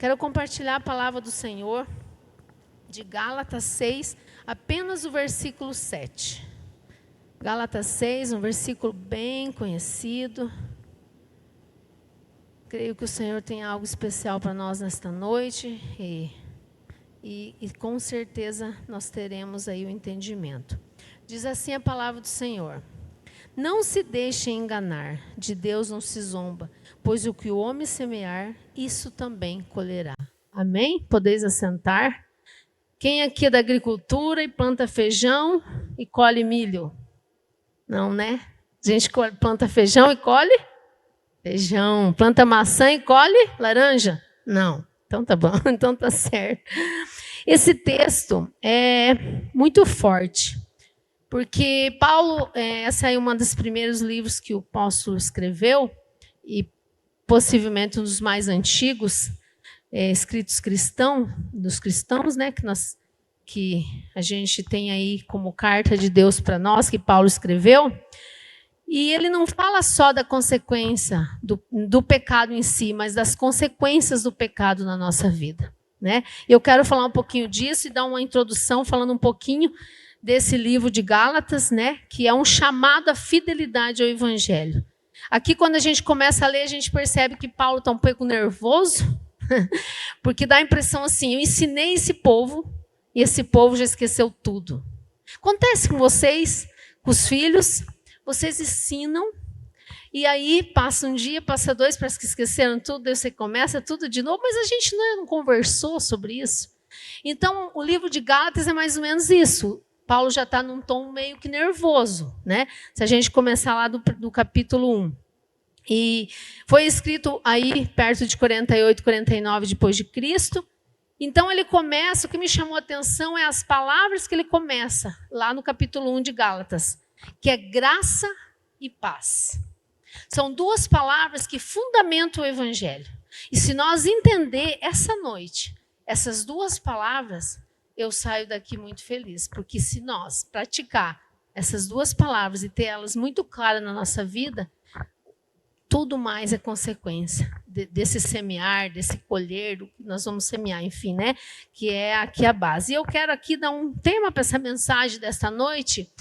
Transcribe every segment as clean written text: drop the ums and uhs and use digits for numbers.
Quero compartilhar a palavra do Senhor de Gálatas 6, apenas o versículo 7. Gálatas 6, um versículo bem conhecido. Creio que o Senhor tem algo especial para nós nesta noite e com certeza nós teremos aí o entendimento. Diz assim a palavra do Senhor: não se deixem enganar, de Deus não se zomba, pois o que o homem semear, isso também colherá. Amém? Podeis assentar. Quem aqui é da agricultura e planta feijão e colhe milho? Não, né? A gente planta feijão e colhe feijão. Planta maçã e colhe laranja? Não. Então tá bom, então tá certo. Esse texto é muito forte, porque Paulo, essa é uma dos primeiros livros que o apóstolo escreveu, e possivelmente um dos mais antigos, escritos dos cristãos, né, que a gente tem aí como carta de Deus para nós, que Paulo escreveu. E ele não fala só da consequência do pecado em si, mas das consequências do pecado na nossa vida, né? Eu quero falar um pouquinho disso e dar uma introdução falando um pouquinho desse livro de Gálatas, né? Que é um chamado à fidelidade ao Evangelho. Aqui, quando a gente começa a ler, a gente percebe que Paulo está um pouco nervoso, porque dá a impressão assim: eu ensinei esse povo e esse povo já esqueceu tudo. Acontece com vocês, com os filhos. Vocês ensinam, e aí passa um dia, passa dois, parece que esqueceram tudo, daí você começa tudo de novo, mas a gente não conversou sobre isso. Então, o livro de Gálatas é mais ou menos isso. Paulo já está num tom meio que nervoso, né? Se a gente começar lá do capítulo 1. E foi escrito aí perto de 48, 49 depois de Cristo. Então, ele começa, o que me chamou a atenção é as palavras que ele começa, lá no capítulo 1 de Gálatas, que é graça e paz. São duas palavras que fundamentam o Evangelho. E se nós entender essa noite essas duas palavras, eu saio daqui muito feliz, porque se nós praticar essas duas palavras e ter elas muito claras na nossa vida, tudo mais é consequência desse semear, desse colher, do que nós vamos semear, enfim, né? Que é aqui a base. E eu quero aqui dar um tema para essa mensagem desta noite,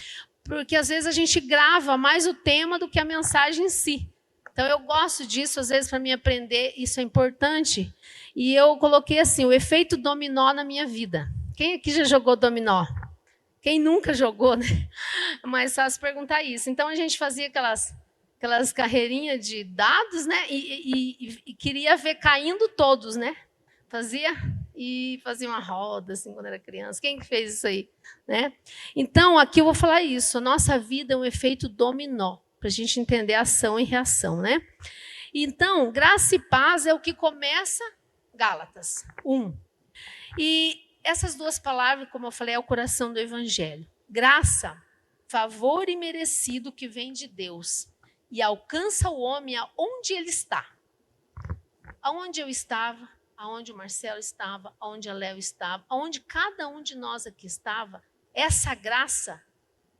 porque às vezes a gente grava mais o tema do que a mensagem em si. Então eu gosto disso, às vezes, para mim aprender, isso é importante. E eu coloquei assim, o efeito dominó na minha vida. Quem aqui já jogou dominó? Quem nunca jogou, né? É mais fácil perguntar isso. Então a gente fazia aquelas carreirinhas de dados, né? E queria ver caindo todos, né? Fazia uma roda, assim, quando era criança. Quem que fez isso aí? Né? Então, aqui eu vou falar isso. A nossa vida é um efeito dominó, para a gente entender ação e reação, né? Então, graça e paz é o que começa Gálatas 1. E essas duas palavras, como eu falei, é o coração do Evangelho. Graça, favor imerecido que vem de Deus e alcança o homem aonde ele está. Aonde eu estava, aonde o Marcelo estava, aonde a Léo estava, aonde cada um de nós aqui estava, essa graça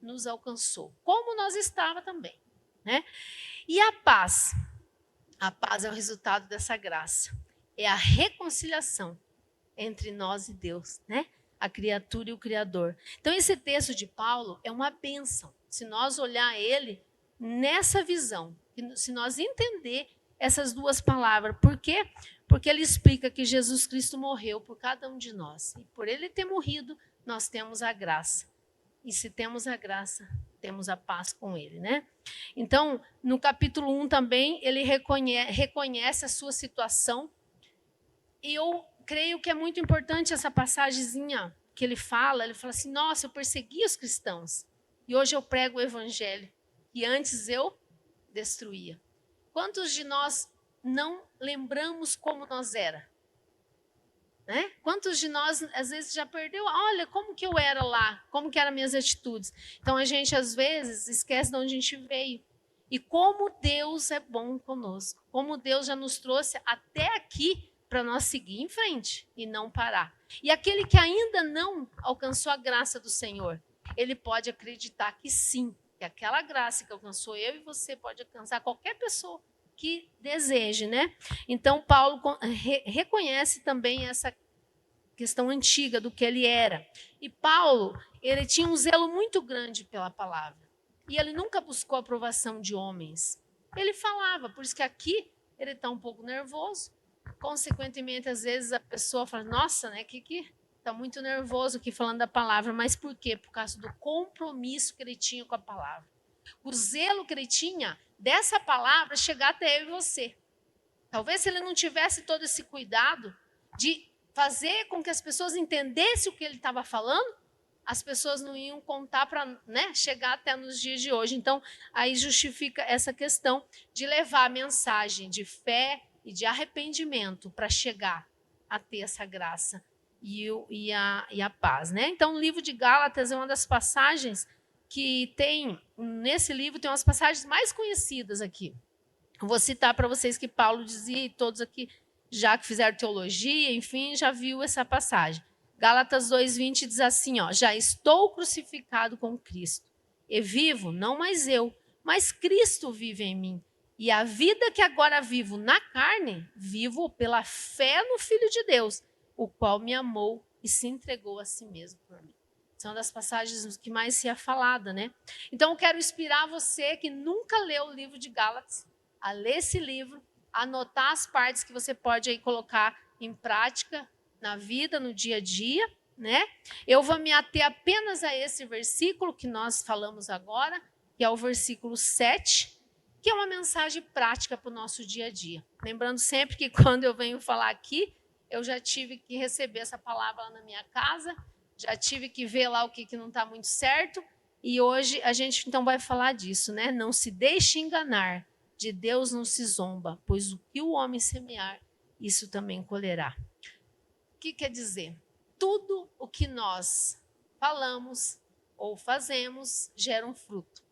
nos alcançou, como nós estava também, né? E a paz é o resultado dessa graça, é a reconciliação entre nós e Deus, né? A criatura e o Criador. Então, esse texto de Paulo é uma bênção, se nós olhar ele nessa visão, se nós entender essas duas palavras. Por quê? Porque ele explica que Jesus Cristo morreu por cada um de nós. E por ele ter morrido, nós temos a graça. E se temos a graça, temos a paz com ele, né? Então, no capítulo 1 também, ele reconhece a sua situação. E eu creio que é muito importante essa passagemzinha que ele fala assim, nossa, eu persegui os cristãos. E hoje eu prego o evangelho. E antes eu destruía. Quantos de nós não lembramos como nós era? Né? Quantos de nós, às vezes, já perdeu? Olha, como que eu era lá? Como que eram minhas atitudes? Então, a gente, às vezes, esquece de onde a gente veio. E como Deus é bom conosco. Como Deus já nos trouxe até aqui para nós seguir em frente e não parar. E aquele que ainda não alcançou a graça do Senhor, ele pode acreditar que sim, que aquela graça que alcançou eu e você pode alcançar qualquer pessoa. que deseje, né? Então, Paulo reconhece também essa questão antiga do que ele era. E Paulo, ele tinha um zelo muito grande pela palavra. E ele nunca buscou a aprovação de homens. Ele falava, por isso que aqui ele está um pouco nervoso. Consequentemente, às vezes a pessoa fala, nossa, né, que está muito nervoso aqui falando da palavra. Mas por quê? Por causa do compromisso que ele tinha com a palavra. O zelo que ele tinha dessa palavra chegar até eu e você. Talvez se ele não tivesse todo esse cuidado de fazer com que as pessoas entendessem o que ele estava falando, as pessoas não iam contar para, né, chegar até nos dias de hoje. Então, aí justifica essa questão de levar a mensagem de fé e de arrependimento para chegar a ter essa graça e a paz. Né? Então, o livro de Gálatas é uma das passagens que tem, nesse livro, tem umas passagens mais conhecidas aqui. Vou citar para vocês que Paulo dizia, e todos aqui, já que fizeram teologia, enfim, já viu essa passagem. Gálatas 2:20 diz assim, ó, já estou crucificado com Cristo, e vivo, não mais eu, mas Cristo vive em mim. E a vida que agora vivo na carne, vivo pela fé no Filho de Deus, o qual me amou e se entregou a si mesmo por mim. São uma das passagens que mais se é falada, né? Então, eu quero inspirar você que nunca leu o livro de Gálatas, a ler esse livro, anotar as partes que você pode aí colocar em prática na vida, no dia a dia, né? Eu vou me ater apenas a esse versículo que nós falamos agora, que é o versículo 7, que é uma mensagem prática para o nosso dia a dia. Lembrando sempre que quando eu venho falar aqui, eu já tive que receber essa palavra lá na minha casa, já tive que ver lá o que não está muito certo, e hoje a gente então vai falar disso, né? Não se deixe enganar, de Deus não se zomba, pois o que o homem semear, isso também colherá. O que quer dizer? Tudo o que nós falamos ou fazemos gera um fruto.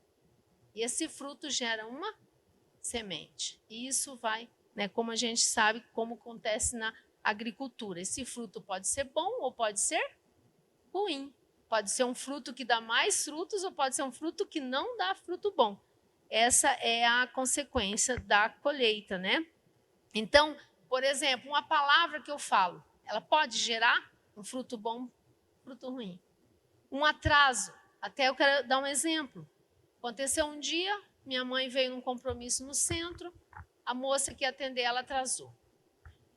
E esse fruto gera uma semente. E isso vai, né, como a gente sabe, como acontece na agricultura. Esse fruto pode ser bom ou pode ser ruim. Pode ser um fruto que dá mais frutos ou pode ser um fruto que não dá fruto bom. Essa é a consequência da colheita, né? Então, por exemplo, uma palavra que eu falo, ela pode gerar um fruto bom, fruto ruim. Um atraso, até eu quero dar um exemplo. Aconteceu um dia, minha mãe veio num compromisso no centro, a moça que ia atender ela atrasou.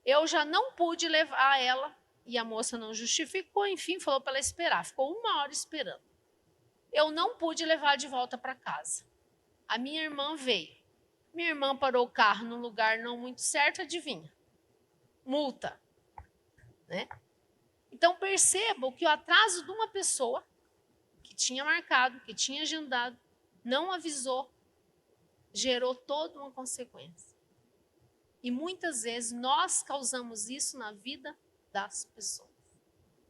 Eu já não pude levar ela, e a moça não justificou, enfim, falou para ela esperar. Ficou 1 hora esperando. Eu não pude levar de volta para casa. A minha irmã veio. Minha irmã parou o carro num lugar não muito certo, adivinha? Multa. Né? Então, percebam que o atraso de uma pessoa que tinha marcado, que tinha agendado, não avisou, gerou toda uma consequência. E muitas vezes nós causamos isso na vida das pessoas.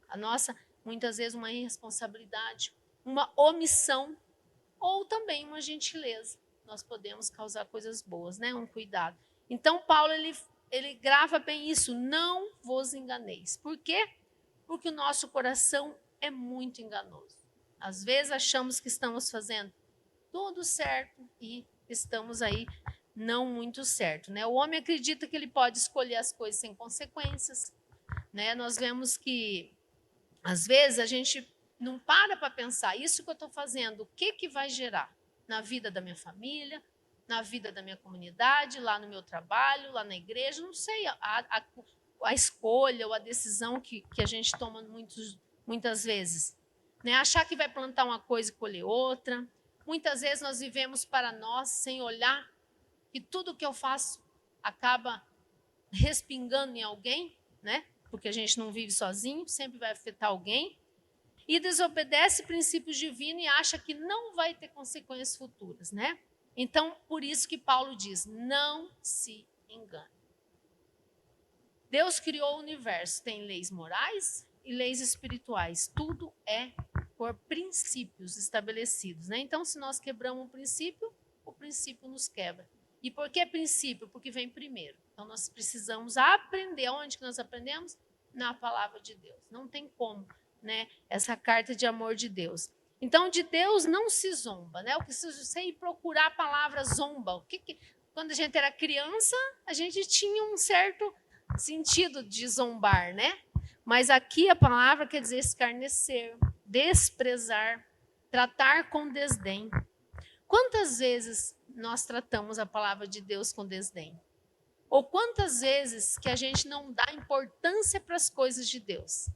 A nossa, muitas vezes, uma irresponsabilidade, uma omissão ou também uma gentileza. Nós podemos causar coisas boas, né? Um cuidado. Então, Paulo, ele grava bem isso, não vos enganeis. Por quê? Porque o nosso coração é muito enganoso. Às vezes achamos que estamos fazendo tudo certo e estamos aí não muito certo, né? O homem acredita que ele pode escolher as coisas sem consequências, né? Nós vemos que, às vezes, a gente não para pensar, isso que eu estou fazendo, o que vai gerar na vida da minha família, na vida da minha comunidade, lá no meu trabalho, lá na igreja, não sei, a escolha ou a decisão que a gente toma muitas vezes. Né? Achar que vai plantar uma coisa e colher outra. Muitas vezes nós vivemos para nós sem olhar que tudo que eu faço acaba respingando em alguém, né? Porque a gente não vive sozinho, sempre vai afetar alguém. E desobedece princípios divinos e acha que não vai ter consequências futuras, né? Então, por isso que Paulo diz, não se engane. Deus criou o universo, tem leis morais e leis espirituais. Tudo é por princípios estabelecidos, né? Então, se nós quebramos um princípio, o princípio nos quebra. E por que princípio? Porque vem primeiro. Então, nós precisamos aprender. Onde que nós aprendemos? Na palavra de Deus. Não tem como, né? Essa carta de amor de Deus. Então, de Deus não se zomba, né? O que se você ir procurar a palavra zomba, Quando a gente era criança, a gente tinha um certo sentido de zombar, né? Mas aqui a palavra quer dizer escarnecer, desprezar, tratar com desdém. Quantas vezes nós tratamos a palavra de Deus com desdém? Ou quantas vezes que a gente não dá importância para as coisas de Deus?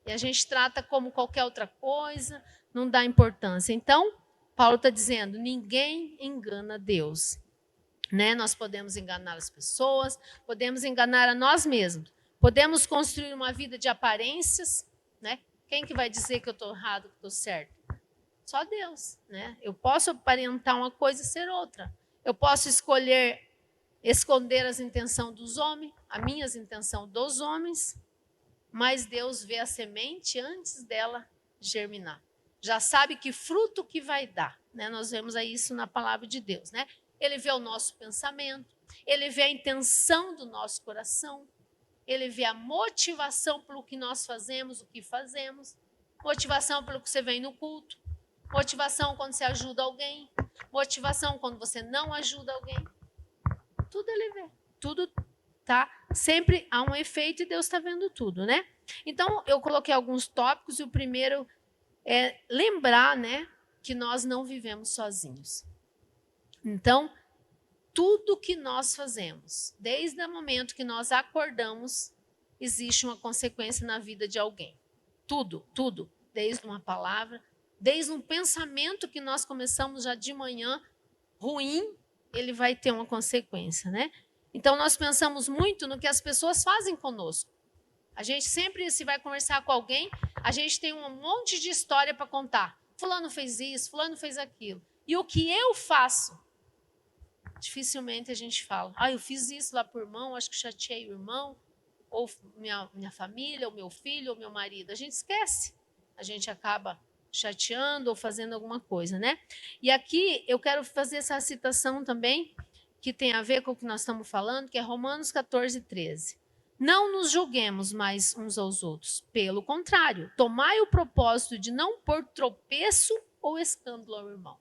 E a gente trata como qualquer outra coisa, não dá importância. Então, Paulo está dizendo, ninguém engana Deus. Né? Nós podemos enganar as pessoas, podemos enganar a nós mesmos. Podemos construir uma vida de aparências, né? Quem que vai dizer que eu estou errado, que estou certo? Só Deus, né? Eu posso aparentar uma coisa e ser outra. Eu posso esconder as intenções dos homens, as minhas intenções dos homens, mas Deus vê a semente antes dela germinar. Já sabe que fruto que vai dar, né? Nós vemos aí isso na palavra de Deus, né? Ele vê o nosso pensamento, ele vê a intenção do nosso coração, ele vê a motivação pelo que nós fazemos, o que fazemos, motivação pelo que você vem no culto, motivação quando você ajuda alguém, motivação quando você não ajuda alguém. Tudo ele vê, tudo tá, sempre há um efeito e Deus está vendo tudo, né? Então, eu coloquei alguns tópicos e o primeiro é lembrar, né, que nós não vivemos sozinhos. Então, tudo que nós fazemos, desde o momento que nós acordamos, existe uma consequência na vida de alguém. Tudo, tudo. Desde uma palavra, desde um pensamento que nós começamos já de manhã, ruim, ele vai ter uma consequência, né? Então, nós pensamos muito no que as pessoas fazem conosco. A gente sempre, se vai conversar com alguém, a gente tem um monte de história para contar. Fulano fez isso, fulano fez aquilo. E o que eu faço? Dificilmente a gente fala, eu fiz isso lá para o irmão, acho que chateei o irmão, ou minha família, ou meu filho, ou meu marido. A gente esquece, a gente acaba chateando ou fazendo alguma coisa, né? E aqui eu quero fazer essa citação também, que tem a ver com o que nós estamos falando, que é Romanos 14, 13. Não nos julguemos mais uns aos outros, pelo contrário, tomai o propósito de não pôr tropeço ou escândalo ao irmão.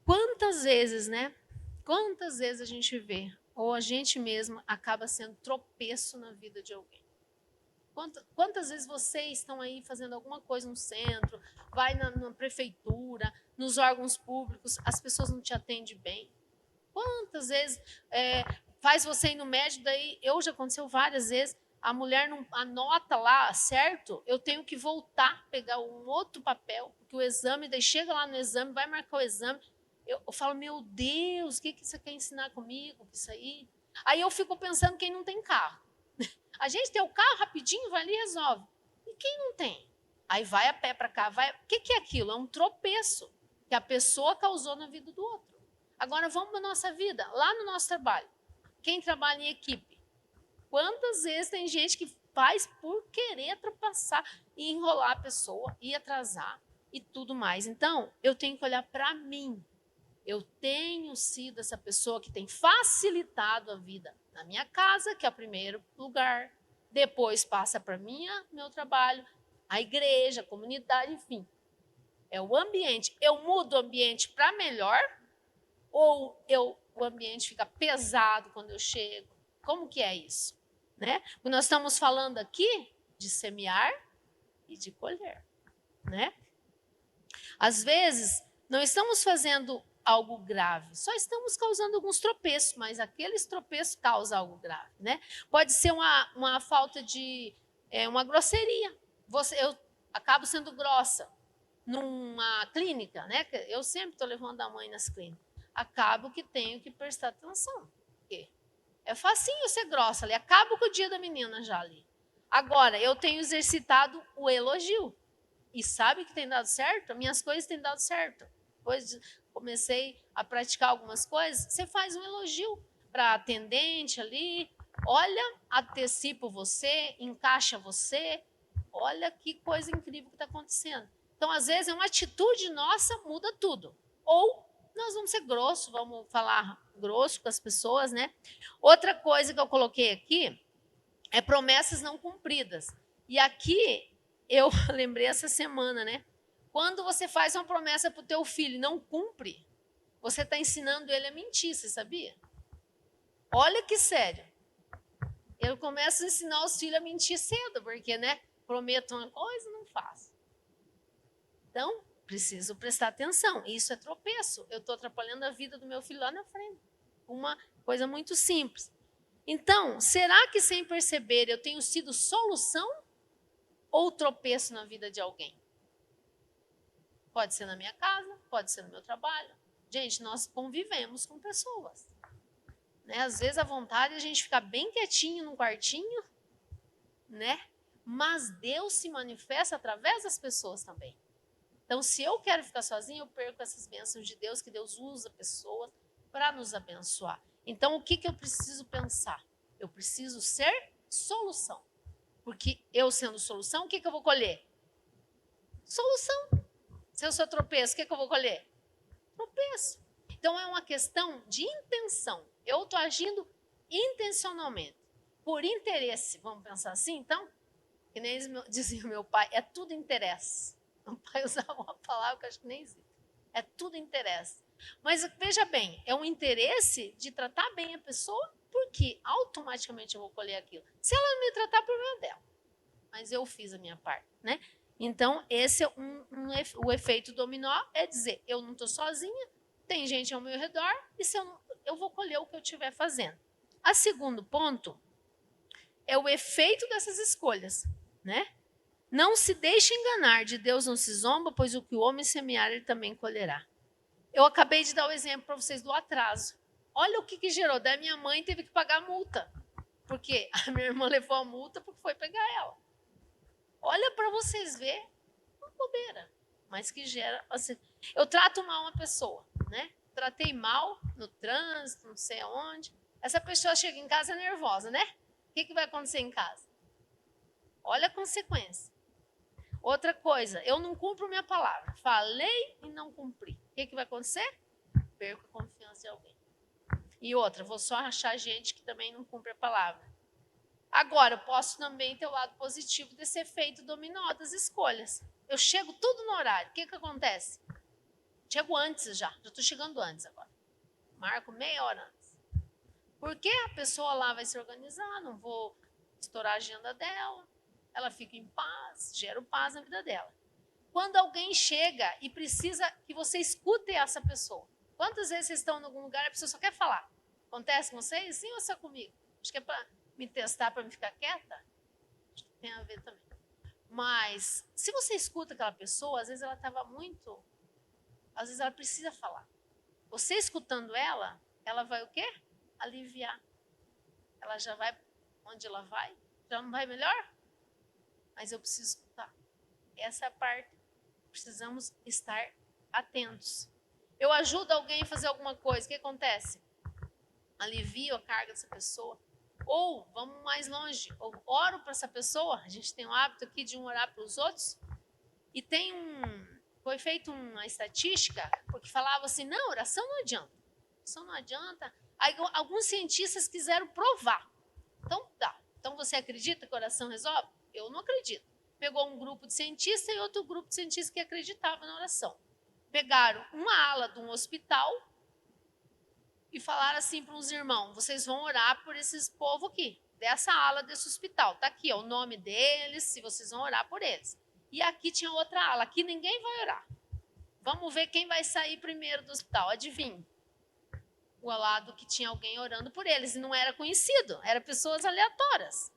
Quantas vezes, né? Quantas vezes a gente vê, ou a gente mesmo acaba sendo tropeço na vida de alguém? Quantas vezes vocês estão aí fazendo alguma coisa no centro, vai na prefeitura, nos órgãos públicos, as pessoas não te atendem bem? Quantas vezes faz você ir no médico, daí já aconteceu várias vezes, a mulher não anota lá, certo? Eu tenho que voltar, pegar um outro papel, porque o exame, daí chega lá no exame, vai marcar o exame, eu falo, meu Deus, o que você quer ensinar comigo? Isso aí? Aí eu fico pensando quem não tem carro. A gente tem o carro rapidinho, vai ali e resolve. E quem não tem? Aí vai a pé para cá. O que é aquilo? É um tropeço que a pessoa causou na vida do outro. Agora vamos para a nossa vida, lá no nosso trabalho. Quem trabalha em equipe? Quantas vezes tem gente que faz por querer ultrapassar e enrolar a pessoa, e atrasar e tudo mais. Então, eu tenho que olhar para mim. Eu tenho sido essa pessoa que tem facilitado a vida na minha casa, que é o primeiro lugar. Depois passa para meu trabalho, a igreja, a comunidade, enfim. É o ambiente. Eu mudo o ambiente para melhor ou o ambiente fica pesado quando eu chego? Como que é isso? Né? Porque nós estamos falando aqui de semear e de colher. Né? Às vezes, não estamos fazendo algo grave, só estamos causando alguns tropeços, mas aqueles tropeços causam algo grave, né? Pode ser uma falta de uma grosseria. Eu acabo sendo grossa numa clínica, né? Eu sempre estou levando a mãe nas clínicas. Acabo que tenho que prestar atenção. Porque é facinho ser grossa ali, acabo com o dia da menina já ali. Agora, eu tenho exercitado o elogio. E sabe que tem dado certo? Minhas coisas têm dado certo. Depois comecei a praticar algumas coisas, você faz um elogio para a atendente ali, olha, antecipo você, encaixa você, olha que coisa incrível que está acontecendo. Então, às vezes, uma atitude nossa muda tudo. Ou nós vamos ser grossos, vamos falar grosso com as pessoas, né? Outra coisa que eu coloquei aqui é promessas não cumpridas. E aqui eu lembrei essa semana, né? Quando você faz uma promessa para o teu filho e não cumpre, você está ensinando ele a mentir, você sabia? Olha que sério. Eu começo a ensinar os filhos a mentir cedo, porque, né? Prometo uma coisa, não faço. Então, preciso prestar atenção. Isso é tropeço. Eu estou atrapalhando a vida do meu filho lá na frente. Uma coisa muito simples. Então, será que sem perceber eu tenho sido solução ou tropeço na vida de alguém? Pode ser na minha casa, pode ser no meu trabalho. Gente, nós convivemos com pessoas. Né? Às vezes a vontade é a gente ficar bem quietinho num quartinho, né? Mas Deus se manifesta através das pessoas também. Então, se eu quero ficar sozinha, eu perco essas bênçãos de Deus, que Deus usa pessoas para nos abençoar. Então, o que eu preciso pensar? Eu preciso ser solução. Porque eu sendo solução, o que eu vou colher? Solução. Se eu sou tropeço, o que eu vou colher? Tropeço. Então, é uma questão de intenção. Eu estou agindo intencionalmente, por interesse. Vamos pensar assim, então? Que nem dizia o meu pai, é tudo interesse. Meu pai usava uma palavra que eu acho que nem existe. É tudo interesse. Mas veja bem, é um interesse de tratar bem a pessoa, porque automaticamente eu vou colher aquilo. Se ela não me tratar, o problema é dela. Mas eu fiz a minha parte, né? Então, esse é o efeito dominó, é dizer, eu não estou sozinha, tem gente ao meu redor, e se eu vou colher o que eu estiver fazendo. A segundo ponto é o efeito dessas escolhas, né? Não se deixe enganar, de Deus não se zomba, pois o que o homem semear, ele também colherá. Eu acabei de dar o exemplo para vocês do atraso. Olha o que gerou. Da minha mãe teve que pagar a multa. Porque a minha irmã levou a multa porque foi pegar ela. Olha para vocês verem uma bobeira. Mas que gera... Assim, eu trato mal uma pessoa, né? Tratei mal no trânsito, não sei aonde. Essa pessoa chega em casa nervosa, né? O que vai acontecer em casa? Olha a consequência. Outra coisa, eu não cumpro minha palavra. Falei e não cumpri. O que vai acontecer? Perco a confiança de alguém. E outra, vou só achar gente que também não cumpre a palavra. Agora, eu posso também ter o lado positivo desse efeito dominó das escolhas. Eu chego tudo no horário. O que acontece? Chego antes já. Já estou chegando antes agora. Marco meia hora antes. Porque a pessoa lá vai se organizar, não vou estourar a agenda dela. Ela fica em paz, gera paz na vida dela. Quando alguém chega e precisa que você escute essa pessoa. Quantas vezes vocês estão em algum lugar e a pessoa só quer falar? Acontece com vocês? Sim ou só comigo? Acho que é para me testar, para me ficar quieta? Acho que tem a ver também. Mas, se você escuta aquela pessoa, às vezes ela estava muito... Às vezes ela precisa falar. Você escutando ela, ela vai o quê? Aliviar. Ela já vai... Onde ela vai? Já não vai melhor? Mas eu preciso escutar. Essa é a parte. Precisamos estar atentos. Eu ajudo alguém a fazer alguma coisa. O que acontece? Alivio a carga dessa pessoa. Ou, vamos mais longe, eu oro para essa pessoa. A gente tem o hábito aqui de orar para os outros. E foi feita uma estatística, porque falava assim, não, oração não adianta. Oração não adianta. Aí, alguns cientistas quiseram provar. Então, tá. Então, você acredita que a oração resolve? Eu não acredito. Pegou um grupo de cientistas e outro grupo de cientistas que acreditavam na oração. Pegaram uma ala de um hospital e falaram assim para os irmãos, vocês vão orar por esses povo aqui, dessa ala desse hospital. Está aqui, ó, o nome deles, se vocês vão orar por eles. E aqui tinha outra ala, aqui ninguém vai orar. Vamos ver quem vai sair primeiro do hospital, adivinha? O lado que tinha alguém orando por eles, e não era conhecido, eram pessoas aleatórias.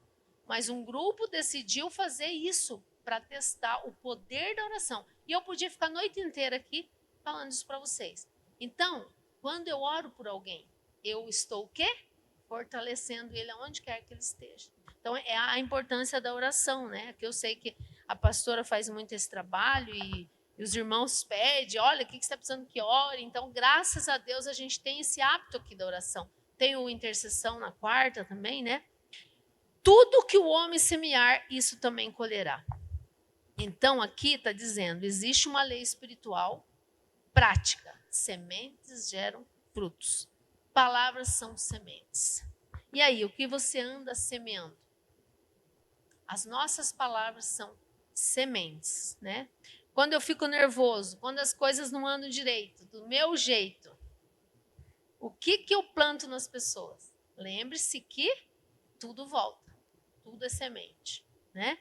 Mas um grupo decidiu fazer isso para testar o poder da oração. E eu podia ficar a noite inteira aqui falando isso para vocês. Então, quando eu oro por alguém, eu estou o quê? Fortalecendo ele aonde quer que ele esteja. Então, é a importância da oração, né? Que eu sei que a pastora faz muito esse trabalho e os irmãos pedem, olha, o que você está precisando que ore? Então, graças a Deus, a gente tem esse hábito aqui da oração. Tem o intercessão na quarta também, né? Tudo que o homem semear, isso também colherá. Então, aqui está dizendo, existe uma lei espiritual prática. Sementes geram frutos. Palavras são sementes. E aí, o que você anda semeando? As nossas palavras são sementes, né? Quando eu fico nervoso, quando as coisas não andam direito, do meu jeito, O que eu planto nas pessoas? Lembre-se que tudo volta, tudo é semente, né?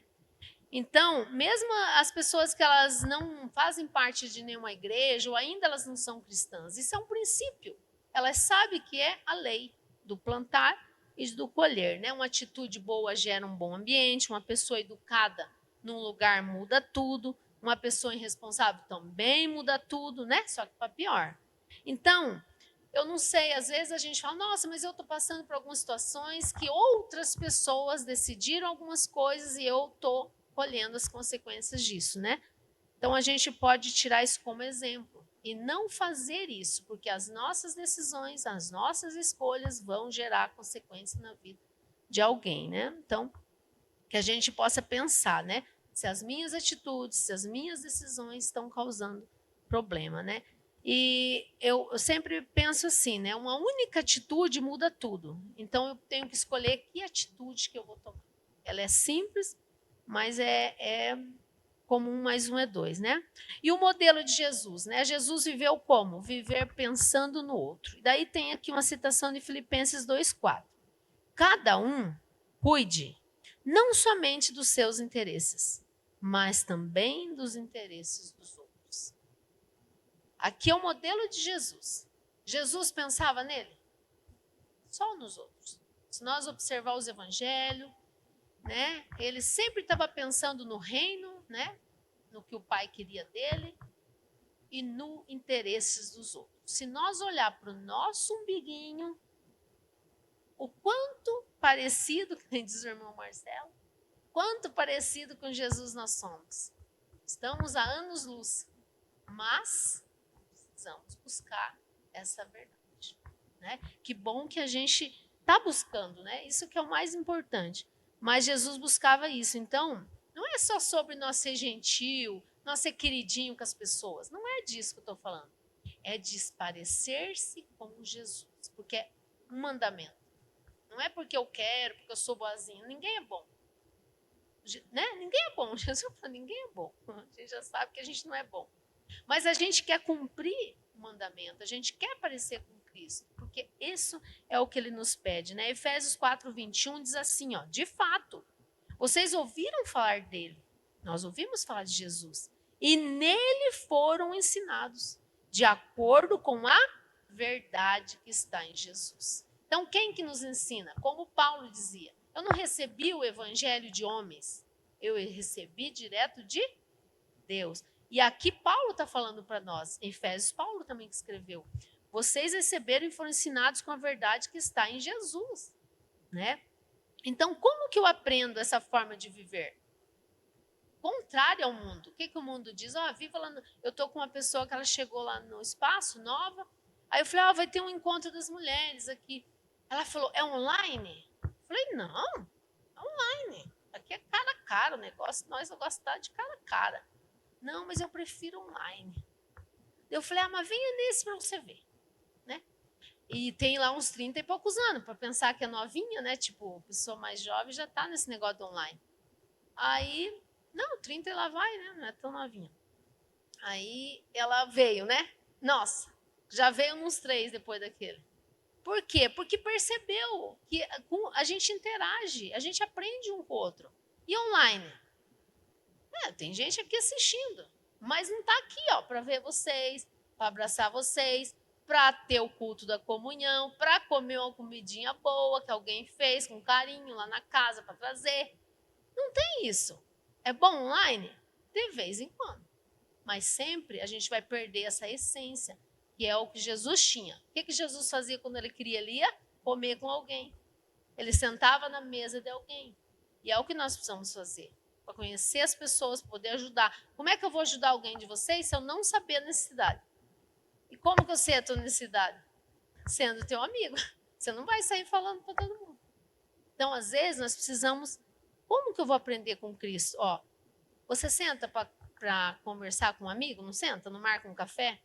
Então, mesmo as pessoas que elas não fazem parte de nenhuma igreja ou ainda elas não são cristãs, isso é um princípio. Elas sabem que é a lei do plantar e do colher, né? Uma atitude boa gera um bom ambiente, uma pessoa educada num lugar muda tudo, uma pessoa irresponsável também muda tudo, né? Só que para pior. Então, eu não sei, às vezes a gente fala, nossa, mas eu estou passando por algumas situações que outras pessoas decidiram algumas coisas e eu estou colhendo as consequências disso, né? Então a gente pode tirar isso como exemplo e não fazer isso, porque as nossas decisões, as nossas escolhas vão gerar consequência na vida de alguém, né? Então, que a gente possa pensar, né? Se as minhas atitudes, se as minhas decisões estão causando problema, né? E eu sempre penso assim, né? Uma única atitude muda tudo. Então eu tenho que escolher que atitude que eu vou tomar. Ela é simples, mas é como 1 mais 1 é 2, né? E o modelo de Jesus, né? Jesus viveu como? Viver pensando no outro. E daí tem aqui uma citação de Filipenses 2:4. Cada um cuide não somente dos seus interesses, mas também dos interesses dos outros. Aqui é o modelo de Jesus. Jesus pensava nele? Só nos outros. Se nós observar os evangelhos, né, ele sempre estava pensando no reino, né, no que o Pai queria dele e no interesses dos outros. Se nós olhar para o nosso umbiguinho, o quanto parecido, como diz o irmão Marcelo, quanto parecido com Jesus nós somos. Estamos a anos-luz, mas precisamos buscar essa verdade, né? Que bom que a gente está buscando, né? Isso que é o mais importante. Mas Jesus buscava isso. Então, não é só sobre nós ser gentil, nós ser queridinho com as pessoas. Não é disso que eu estou falando. É de parecer-se com Jesus, porque é um mandamento. Não é porque eu quero, porque eu sou boazinha. Ninguém é bom. Né? Ninguém é bom. Jesus falou, ninguém é bom. A gente já sabe que a gente não é bom. Mas a gente quer cumprir o mandamento, a gente quer parecer com Cristo, porque isso é o que ele nos pede, né? Efésios 4:21 diz assim, ó, de fato, vocês ouviram falar dele, nós ouvimos falar de Jesus, e nele foram ensinados, de acordo com a verdade que está em Jesus. Então, quem que nos ensina? Como Paulo dizia, eu não recebi o evangelho de homens, eu recebi direto de Deus. E aqui Paulo está falando para nós, em Efésios, Paulo também que escreveu. Vocês receberam e foram ensinados com a verdade que está em Jesus, né? Então, como que eu aprendo essa forma de viver? Contrário ao mundo. O que o mundo diz? Viva lá. Eu estou com uma pessoa que ela chegou lá no espaço, nova. Aí eu falei, vai ter um encontro das mulheres aqui. Ela falou, é online? Eu falei, não, é online. Aqui é cara a cara o negócio, nós vamos gostar de cara a cara. Não, mas eu prefiro online. Eu falei, mas venha nesse para você ver, né? E tem lá uns 30 e poucos anos, para pensar que é novinha, né? Tipo, pessoa mais jovem já tá nesse negócio do online. Aí, não, 30 ela vai, né? Não é tão novinha. Aí ela veio, né? Nossa, já veio uns 3 depois daquele. Por quê? Porque percebeu que a gente interage, a gente aprende um com o outro. E online? Tem gente aqui assistindo, mas não está aqui para ver vocês, para abraçar vocês, para ter o culto da comunhão, para comer uma comidinha boa que alguém fez com carinho lá na casa para trazer. Não tem isso. É bom online? De vez em quando. Mas sempre a gente vai perder essa essência, que é o que Jesus tinha. O que Jesus fazia quando ele queria? Ele ia comer com alguém. Ele sentava na mesa de alguém. E é o que nós precisamos fazer. Para conhecer as pessoas, para poder ajudar. Como é que eu vou ajudar alguém de vocês se eu não saber a necessidade? E como que eu sei a tua necessidade? Sendo teu amigo. Você não vai sair falando para todo mundo. Então, às vezes, nós precisamos... Como que eu vou aprender com Cristo? Você senta para conversar com um amigo? Não senta? Não marca um café?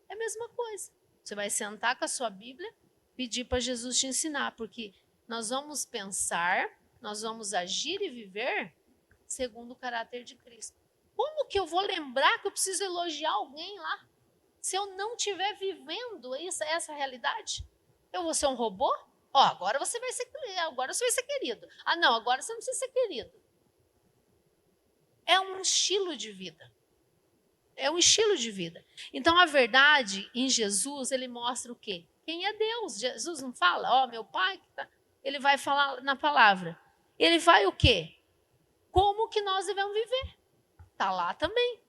É a mesma coisa. Você vai sentar com a sua Bíblia, pedir para Jesus te ensinar, porque nós vamos pensar, nós vamos agir e viver segundo o caráter de Cristo. Como que eu vou lembrar que eu preciso elogiar alguém lá? Se eu não estiver vivendo essa realidade, eu vou ser um robô? Ó, agora você vai ser querido. Ah, não, agora você não precisa ser querido. É um estilo de vida. É um estilo de vida. Então, a verdade em Jesus, ele mostra o quê? Quem é Deus? Jesus não fala, ó, meu pai, ele vai falar na palavra. Ele vai o quê? Como que nós devemos viver? Está lá também.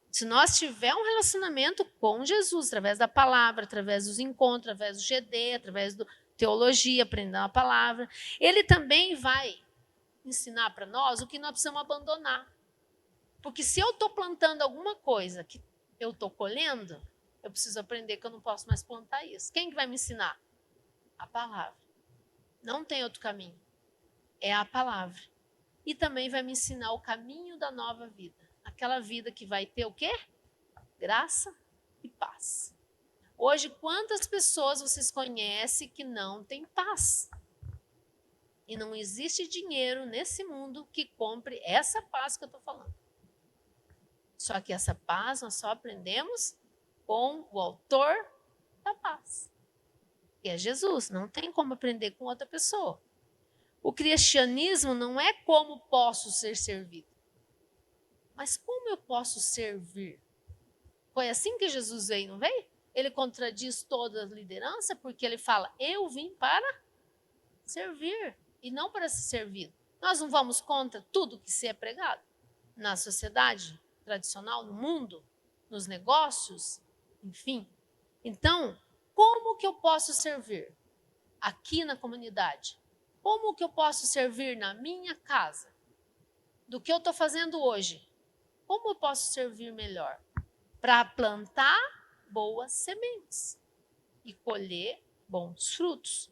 Se nós tivermos um relacionamento com Jesus, através da palavra, através dos encontros, através do GD, através da teologia, aprendendo a palavra, ele também vai ensinar para nós o que nós precisamos abandonar. Porque se eu estou plantando alguma coisa que eu estou colhendo, eu preciso aprender que eu não posso mais plantar isso. Quem que vai me ensinar? A palavra. Não tem outro caminho. É a palavra. E também vai me ensinar o caminho da nova vida. Aquela vida que vai ter o quê? Graça e paz. Hoje, quantas pessoas vocês conhecem que não têm paz? E não existe dinheiro nesse mundo que compre essa paz que eu estou falando. Só que essa paz nós só aprendemos com o autor da paz, que é Jesus. Não tem como aprender com outra pessoa. O cristianismo não é como posso ser servido, mas como eu posso servir. Foi assim que Jesus veio, não veio? Ele contradiz toda a liderança porque ele fala, eu vim para servir e não para ser servido. Nós não vamos contra tudo que se é pregado na sociedade tradicional, no mundo, nos negócios, enfim. Então, como que eu posso servir aqui na comunidade? Como que eu posso servir na minha casa? Do que eu estou fazendo hoje? Como eu posso servir melhor? Para plantar boas sementes e colher bons frutos.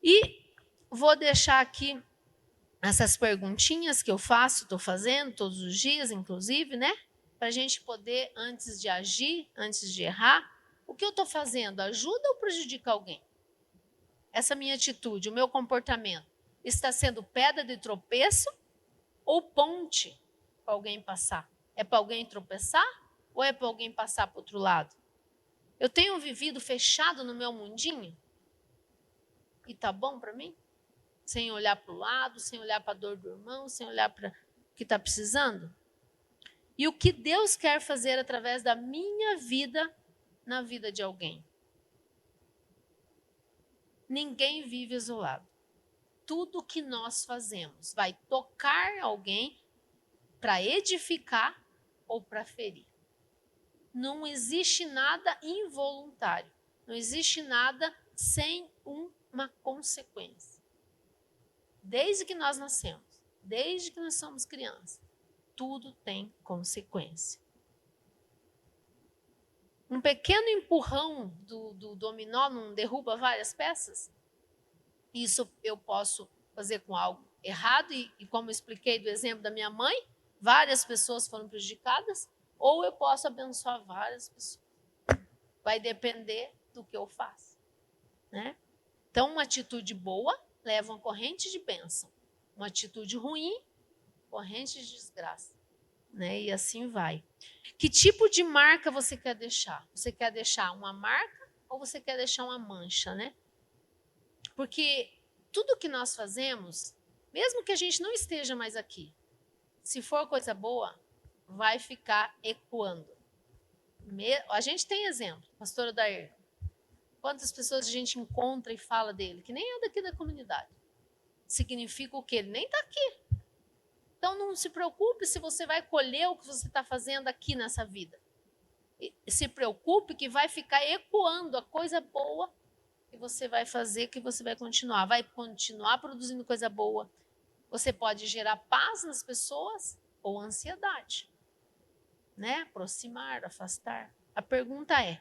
E vou deixar aqui essas perguntinhas que eu faço, estou fazendo todos os dias, inclusive, né? Para a gente poder, antes de agir, antes de errar, o que eu estou fazendo ajuda ou prejudica alguém? Essa minha atitude, o meu comportamento, está sendo pedra de tropeço ou ponte para alguém passar? É para alguém tropeçar ou é para alguém passar para o outro lado? Eu tenho vivido fechado no meu mundinho? E tá bom para mim? Sem olhar para o lado, sem olhar para a dor do irmão, sem olhar para o que está precisando? E o que Deus quer fazer através da minha vida na vida de alguém? Ninguém vive isolado. Tudo que nós fazemos vai tocar alguém para edificar ou para ferir. Não existe nada involuntário. Não existe nada sem uma consequência. Desde que nós nascemos, desde que nós somos crianças, tudo tem consequência. Um pequeno empurrão do dominó não derruba várias peças? Isso eu posso fazer com algo errado e como eu expliquei do exemplo da minha mãe, várias pessoas foram prejudicadas, ou eu posso abençoar várias pessoas. Vai depender do que eu faço, né? Então, uma atitude boa leva uma corrente de bênção. Uma atitude ruim, corrente de desgraça, né? E assim vai. Que tipo de marca você quer deixar? Você quer deixar uma marca ou você quer deixar uma mancha, né? Porque tudo que nós fazemos, mesmo que a gente não esteja mais aqui, se for coisa boa, vai ficar ecoando. A gente tem exemplo, pastor Odair. Quantas pessoas a gente encontra e fala dele, que nem é daqui da comunidade. Significa o quê? Ele nem está aqui. Então não se preocupe se você vai colher o que você está fazendo aqui nessa vida. Se preocupe que vai ficar ecoando a coisa boa que você vai fazer, que você vai continuar produzindo coisa boa. Você pode gerar paz nas pessoas ou ansiedade, né? Aproximar, afastar. A pergunta é: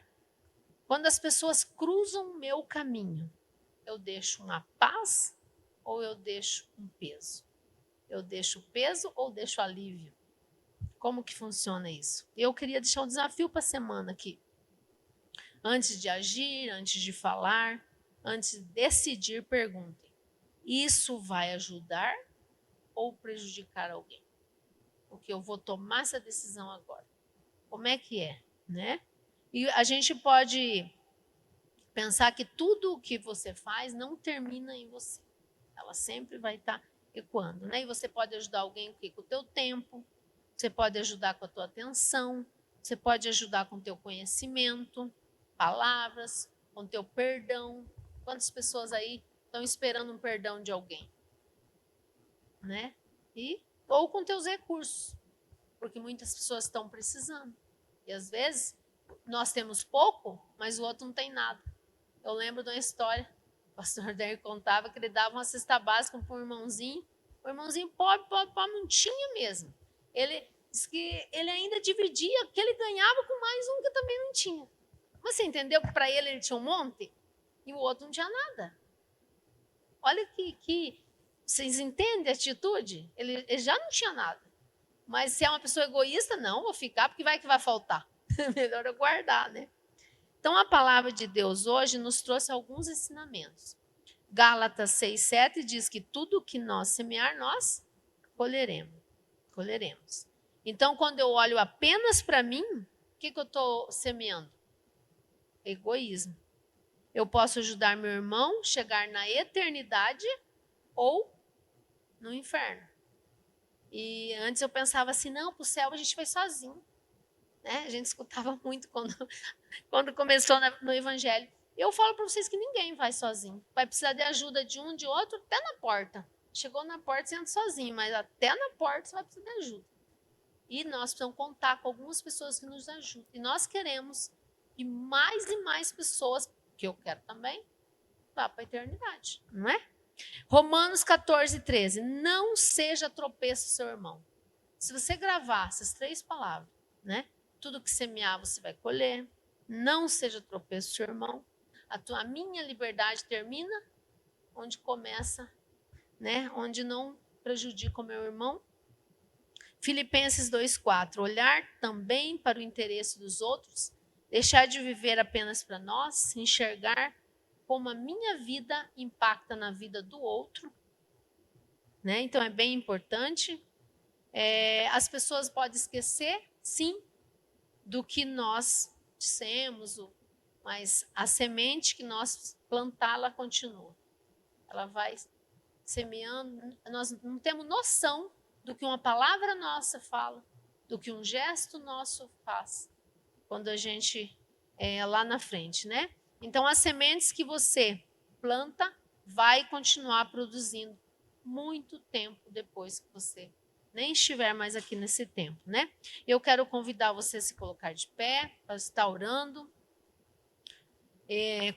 quando as pessoas cruzam o meu caminho, eu deixo uma paz ou eu deixo um peso? Eu deixo peso ou deixo alívio? Como que funciona isso? Eu queria deixar um desafio para a semana aqui. Antes de agir, antes de falar, antes de decidir, perguntem: isso vai ajudar ou prejudicar alguém? Porque eu vou tomar essa decisão agora. Como é que é? né? E a gente pode pensar que tudo o que você faz não termina em você. Ela sempre vai estar ecoando, né? E você pode ajudar alguém com o teu tempo, você pode ajudar com a tua atenção, você pode ajudar com o teu conhecimento, palavras, com o teu perdão. Quantas pessoas aí estão esperando um perdão de alguém, né? Ou com teus recursos, porque muitas pessoas estão precisando. E às vezes nós temos pouco, mas o outro não tem nada. Eu lembro de uma história, o pastor Der contava que ele dava uma cesta básica para um irmãozinho. O irmãozinho pobre, não tinha mesmo. Ele disse que ele ainda dividia o que ele ganhava com mais um que também não tinha. Você entendeu que para ele tinha um monte e o outro não tinha nada? Olha que vocês entendem a atitude? Ele já não tinha nada. Mas se é uma pessoa egoísta, não, vou ficar porque vai que vai faltar. Melhor eu guardar, né? Então, a palavra de Deus hoje nos trouxe alguns ensinamentos. Gálatas 6:7 diz que tudo que nós semear, nós colheremos. Então, quando eu olho apenas para mim, o que eu estou semeando? Egoísmo. Eu posso ajudar meu irmão a chegar na eternidade ou no inferno. E antes eu pensava assim, não, para o céu a gente vai sozinho. Né? A gente escutava muito quando começou no Evangelho. Eu falo para vocês que ninguém vai sozinho. Vai precisar de ajuda de um, de outro, até na porta. Chegou na porta, você anda sozinho, mas até na porta você vai precisar de ajuda. E nós precisamos contar com algumas pessoas que nos ajudem. E nós queremos que mais e mais pessoas, que eu quero também, vá para a eternidade, não é? Romanos 14:13. Não seja tropeço seu irmão. Se você gravar essas 3 palavras, né? Tudo que semear você vai colher. Não seja tropeço seu irmão. A minha liberdade termina onde começa, né? Onde não prejudica o meu irmão. Filipenses 2:4. Olhar também para o interesse dos outros, deixar de viver apenas para nós, enxergar como a minha vida impacta na vida do outro, né? Então é bem importante. As pessoas podem esquecer, sim, do que nós dissemos, mas a semente que nós plantar, ela continua. Ela vai semeando. Nós não temos noção do que uma palavra nossa fala, do que um gesto nosso faz, quando a gente lá na frente, né? Então, as sementes que você planta vai continuar produzindo muito tempo depois que você nem estiver mais aqui nesse tempo, né? Eu quero convidar você a se colocar de pé, para estar orando.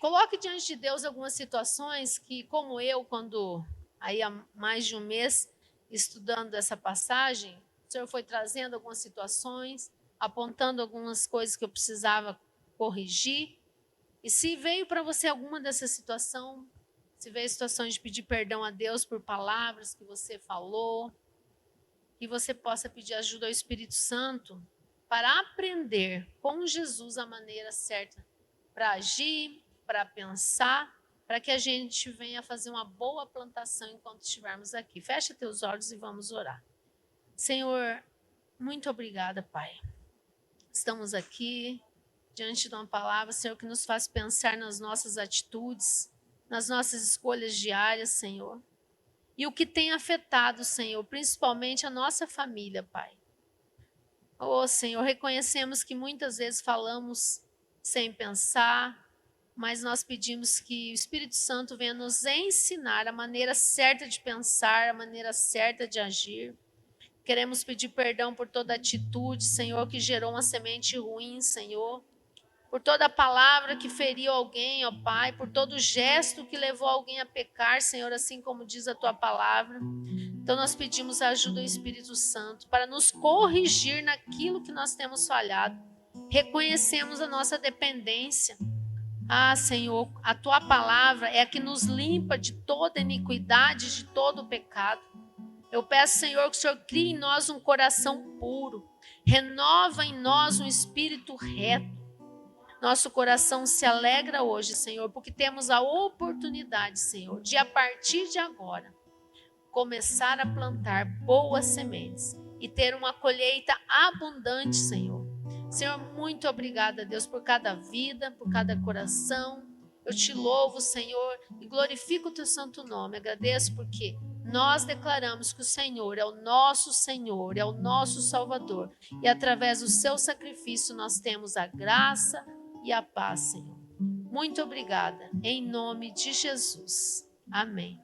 Coloque diante de Deus algumas situações que, como eu, quando aí há mais de um mês estudando essa passagem, o Senhor foi trazendo algumas situações, apontando algumas coisas que eu precisava corrigir. E se veio para você alguma dessa situação, se veio situações de pedir perdão a Deus por palavras que você falou, que você possa pedir ajuda ao Espírito Santo para aprender com Jesus a maneira certa para agir, para pensar, para que a gente venha fazer uma boa plantação enquanto estivermos aqui. Fecha teus olhos e vamos orar. Senhor, muito obrigada, Pai. Estamos aqui diante de uma palavra, Senhor, que nos faz pensar nas nossas atitudes, nas nossas escolhas diárias, Senhor. E o que tem afetado, Senhor, principalmente a nossa família, Pai. Oh, Senhor, reconhecemos que muitas vezes falamos sem pensar, mas nós pedimos que o Espírito Santo venha nos ensinar a maneira certa de pensar, a maneira certa de agir. Queremos pedir perdão por toda atitude, Senhor, que gerou uma semente ruim, Senhor. Por toda palavra que feriu alguém, ó Pai, por todo gesto que levou alguém a pecar, Senhor, assim como diz a Tua palavra. Então nós pedimos a ajuda do Espírito Santo para nos corrigir naquilo que nós temos falhado. Reconhecemos a nossa dependência. Ah, Senhor, a Tua palavra é a que nos limpa de toda iniquidade, de todo pecado. Eu peço, Senhor, que o Senhor crie em nós um coração puro. Renova em nós um espírito reto. Nosso coração se alegra hoje, Senhor, porque temos a oportunidade, Senhor, de a partir de agora começar a plantar boas sementes e ter uma colheita abundante, Senhor. Senhor, muito obrigada, Deus, por cada vida, por cada coração. Eu te louvo, Senhor, e glorifico o teu santo nome. Agradeço porque nós declaramos que o Senhor, é o nosso Salvador. E através do seu sacrifício nós temos a graça e a paz, Senhor. Muito obrigada, em nome de Jesus. Amém.